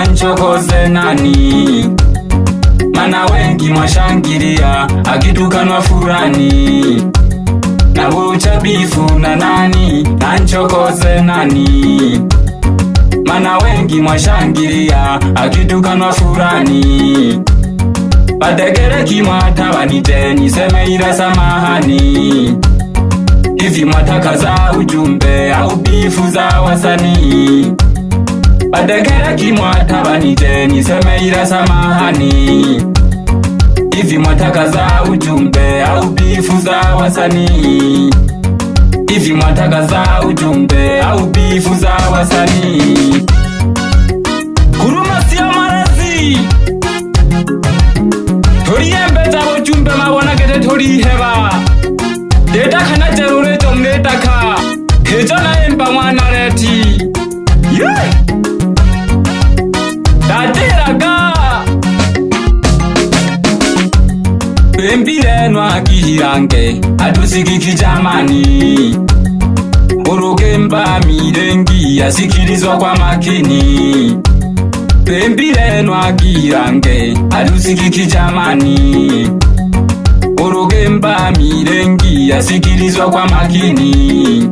nanchokoze nani? Mana wengi mwashangilia akitukanwa fulani, na bucha bifu na nani? Nanchokoze nani? Mana wengi mwashangilia akitukanwa fulani, badekere kimwata banite niseme ila samahani. Hivi mwataka za ujumbe au bifu za wasanii? Badekere kimwata banite niseme ila samahani. Hivi mwataka za ujumbe au bifu za wasanii? Hivi mwataka za ujumbe au bifu za wasanii? Kuruma sio marazi, toriembeta ujumbe mabona kete toriheba. Deta kana jerure jomnetaka hejana emba mwana reti. Dateraga Bembire nwa kihirange atusiki jamani, urugemba mirengi yasikirizwa kwa makini. Bembire nwa kihirange atusiki jamani, urugemba mirengi yasikirizwa kwa makini.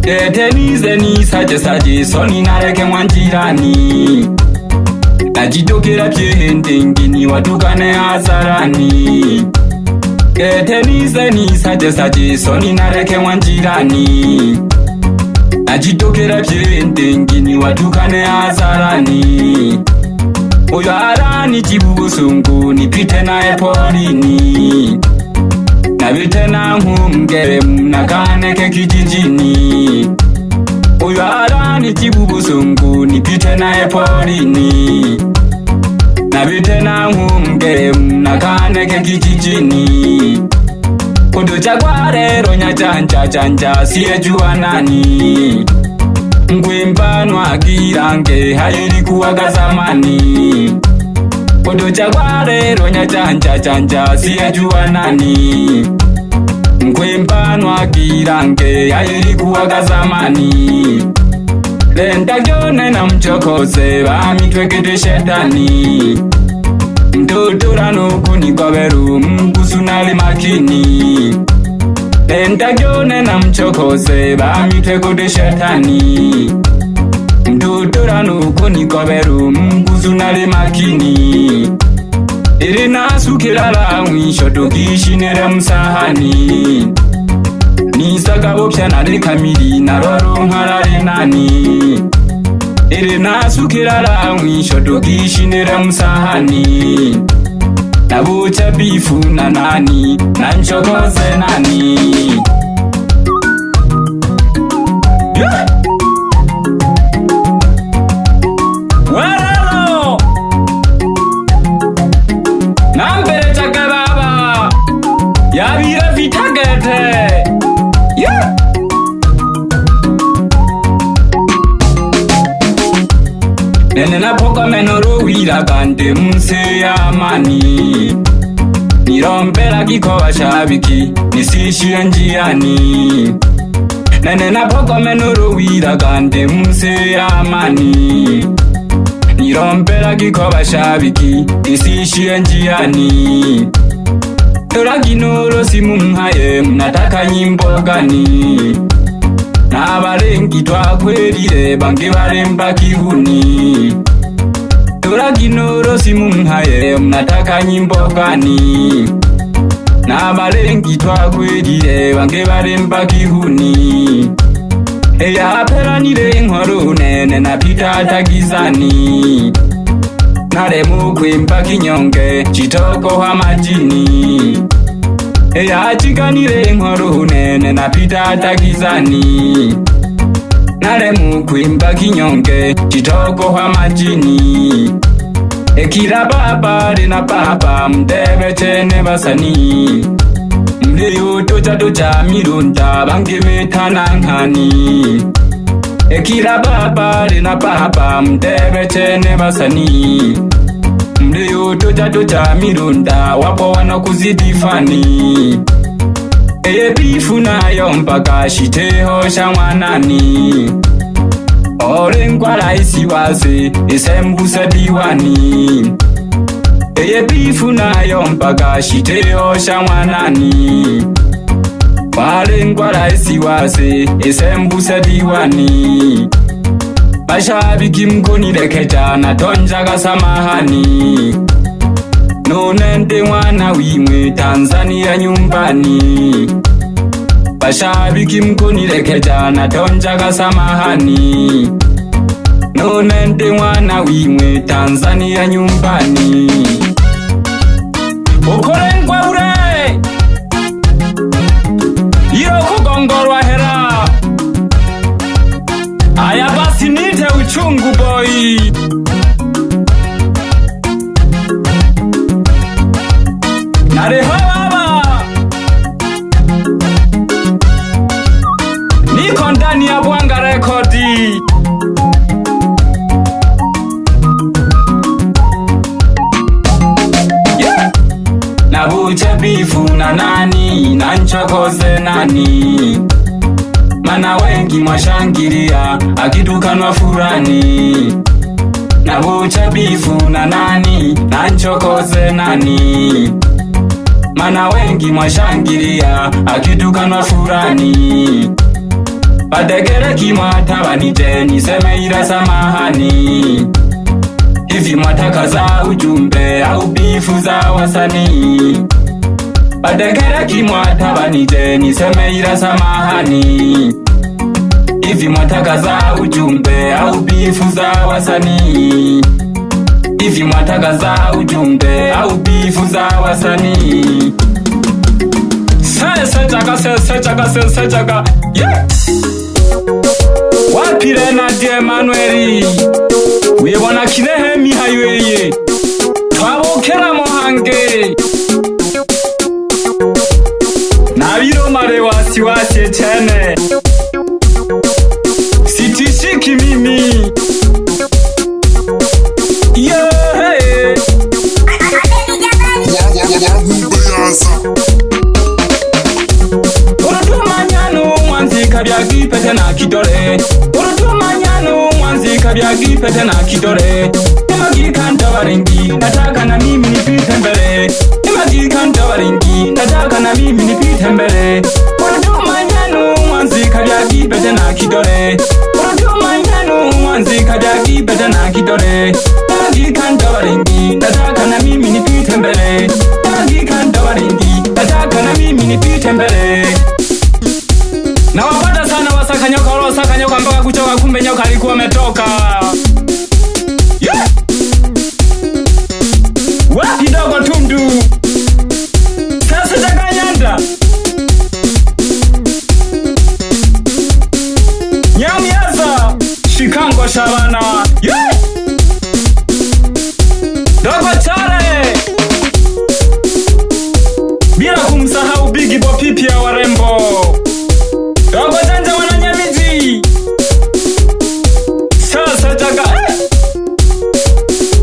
Detenize ni saje soni nareke mwanjirani, najitokera pyehendengini watukane hasarani. Detenize ni saje soni nareke mwanjirani, najitokera pyehendengini watukane hasarani. Uyo harani chibusungu nipite nae porini, nabite na nkumgere mnakaneke kijijini. Uyo harani chibusungu nipite nae porini, nabite na nkumgere mnakaneke kijijini. Kuducha kwa rero nyachanja siye jua nani, Ngwimbanwa girange hayiri kuwaga zamani. Kuducha kwa rero nyachanja siye jua nani, Ngwimbanwa girange hayiri kuwaga zamani. Lenda gyone na mchokoze bamitwekete shetani, mtotora nukuni kwa beru mkusunali makini. Lenda gyone na mchokoze bamitwekete shetani, mtotora nukuni kwa beru mkusunali makini. Iri nasukirala mwisho tukishinere msahani, nisagabo pyanare kamiri naroro nkarare nani. Iri nasukirala mwisho tukishinere msahani, nabucha bifu na nani? Nanchokoze nani? Waralo nambere chakababa yabira vitagete. Nene napoka menoro wira kante mse ya mani, nirombera kikowa shabiki nisishie njiani. Nene napoka menoro wira kante mse ya mani, nirombera kikowa shabiki nisishie njiani. Toraginoro simu mhaye mnataka nyimbo gani? Na barengi twakwelile bange baremba kihuni. Toraginoro simu mhaye mnataka nyimbo gani? Na barengi twakwelile bange baremba kihuni. Eya peranile nkoro nene napita tagizani, naremu kwimba kinyonge chitoko wa majini. Eya chikanire nkoro nene napita tagizani, naremu kwimba kinyonge chitoko wa majini. Ekira baba rina baba mdebe chene basani, mleyo tocha mirunda bange metana nkani. Ekira baba rina baba mdebe chene basani, mleyo tocha mirunda wapo wana kuzidi fani. Eye bifu na yo mpaka shiteho sha mwanani, Orengwa raisi wase isembusa diwani. Eye bifu nayo mpaka shiteo shamwanani. Orengwa raisi wase isembusa diwani. Mashabiki mkunirekeja na tonjaga samahani. Nonende mwana wimwe Tanzania nyumbani. Mashabiki mkunirekeja na tonjaga samahani. Nonende mwana wimwe Tanzania nyumbani. Ukorengwa ure iyo kugongorwa hera. Aya basi nite uchungu boy. Nareho baba niko ndani ya Bwanga Rekodi. Yeah. Nabuche bifu na nani na nchokoze nani. Mana wengi mwashangiria akitukanwa furani. Nabuche bifu na nani na nchokoze nani. Mana wengi mwashangiria akitukanwa furani. Badegere kimwata banije niseme ila samahani. Hivi mwataka za ujumbe au bifu za wasanii. Badegere kimwata banije niseme ila samahani. Hivi mwataka za ujumbe au bifu za wasanii. Hivi mwataka za ujumbe au bifu za wasanii. Sechaka yeah. Wapi Renadi Emmanuel wibona Kirehe Mihayeye twabokera Muhange nabiro mare wasiwasi cyane sitishiki mimi yeah. Kabyagi pete na kidore. Urutumanyano mwanzi kabyagi pete na kidore. Emagi kanta warengi nataka na mimi nipite mbele. Emagi kanta warengi nataka na mimi nipite mbele. Urutumanyano mwanzi kabyagi pete na kidore. Urutumanyano mwanzi kabyagi pete na kidore. Emagi kanta warengi nataka na mimi nipite mbele. Emagi kanta warengi nataka na mimi nipite mbele. Na wapata sana wasaka nyoka wala nyoka mpaka kuchoka kumbe nyoka alikuwa ametoka. Yeah. Wapi dogo tundu. Sasa takanyanda. Nyamiaza Shikango Shabana. Yeah. Dogo chare. Bila kumsahau Bigi Bo Pipi ya warembo. Dogo janja wananyamizi. Sasa jaga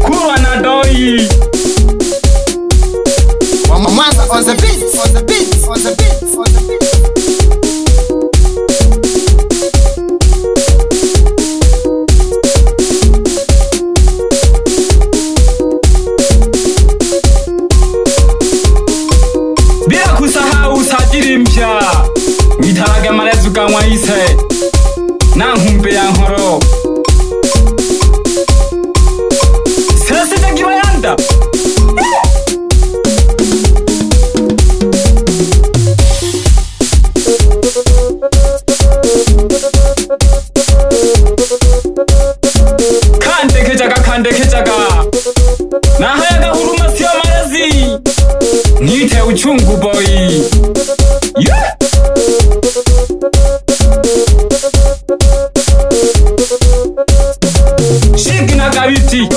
Kurwa na doi. Mamaza on the beat, on the beat, on the beat, on the beat. Bila kusahau usajili mpya. Witarage marezuka mwaise na nkumpe ya nkoro. Sasa takiwa yanda. Kande kejaga na hayaga huruma sio marezi. Nite uchungu boy. Yeah. Shiki na kabiti.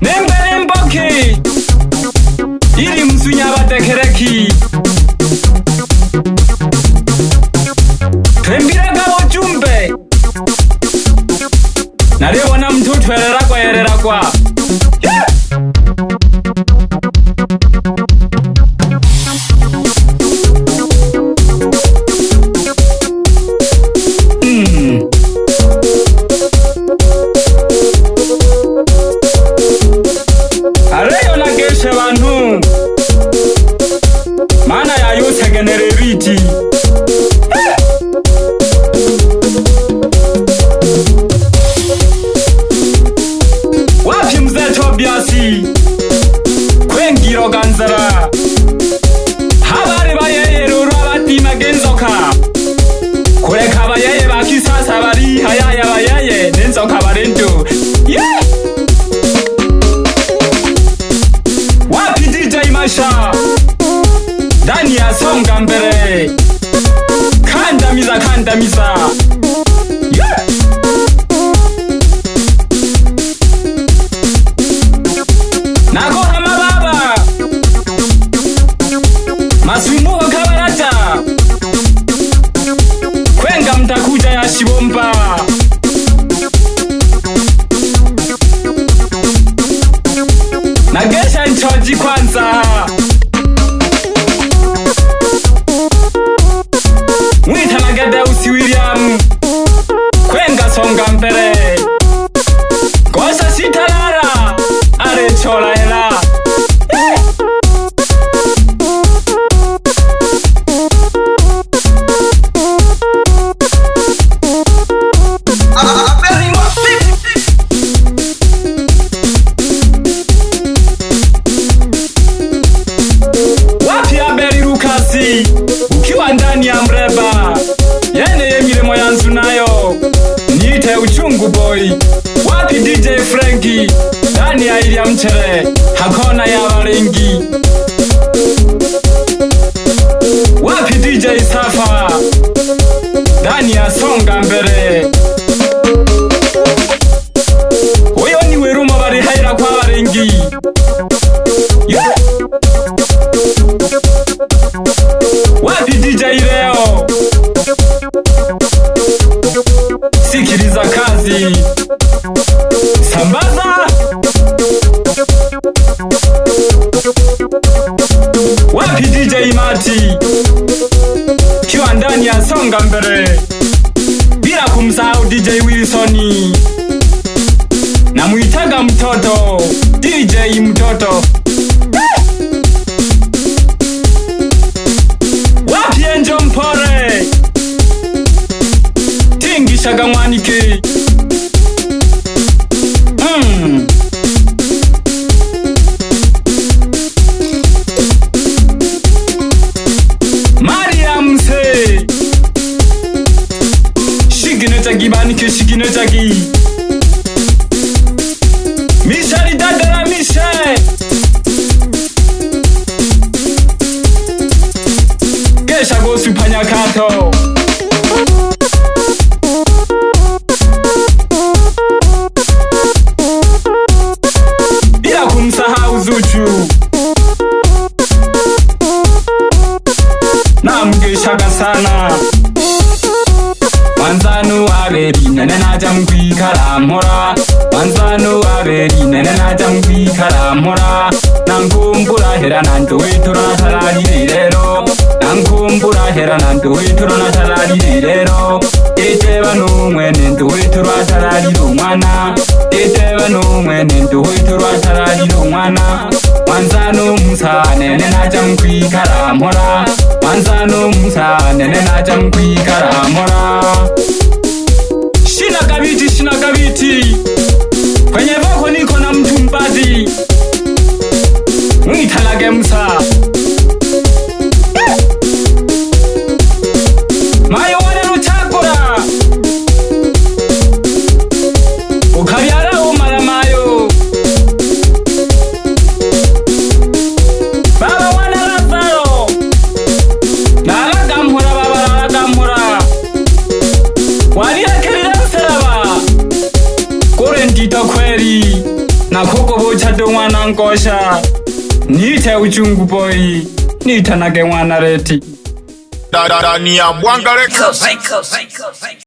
Nembele mboki ili msunya batekereki. Twembiraga ujumbe. Nalibona mtu twerera kwa yerera kwa Tobiasi kwengiro ganzara habari bayeye ruru abatima genzoka kureka abayeye bakisasa bari hayaya bayeye nenzoka barendu yeah! Wapi DJ Masha ndani ya songa mbele kandamiza kandamiza yeah! Nagora mababa Masimuho kabaraja kwenga mtakuja ya shibomba nagesha nchoji kwanza mwita nagede usi William kwenga songa mbele gosa sitalala ale chola hela wapi Abeli Lukasi ukiwa ndani ya mreba yene milimo yanzu nayo niite uchungu boy. Wapi DJ Frankie ndani ya ili ya mchere hakona ya walengi. Wapi DJ Safa ndani ya songa mbele uyo ni weruma bari haira kwa walengi yeah! Wapi DJ Leo sikiliza kazi sambaza. Wapi DJ Mati kiwa ndani ya songa mbele bila kumsahau DJ Wilsoni na muitaga mtoto DJ mtoto wapi Enjo Mpore tingishaga mwanike Mariam se shigine tagi banike shigine tagi Mishari dadara mishe kesha gosu panyakato bila kumsahau Zuchu na mgeshaga sana Wanzanu Abeli nene naja mkwikara mpora Wanzanu Abeli nene naja mkwikara mpora nankumbura hera nanto witura natarari rero nankumbura hera nanto witura natarari rero iteba numwe nento witura natarari rumwana iteba numwe nento witura natarari rumwana Wanzanu Musa nene naja mkwikara mpora Wanzanu Musa nene naja mkwikara mpora Shina kabiti kwenye voko niko na mtu mbazi mwitalage Musa mayo wane ruchakura ukabyara umara mayo baba wane Lazaro naragamhura baba naragamhura waliakelira msalaba kore ndita kweli na koko bochado mwana nkosha niite uchungu boy nitanage mwana reti Dani ya Bwanga Records.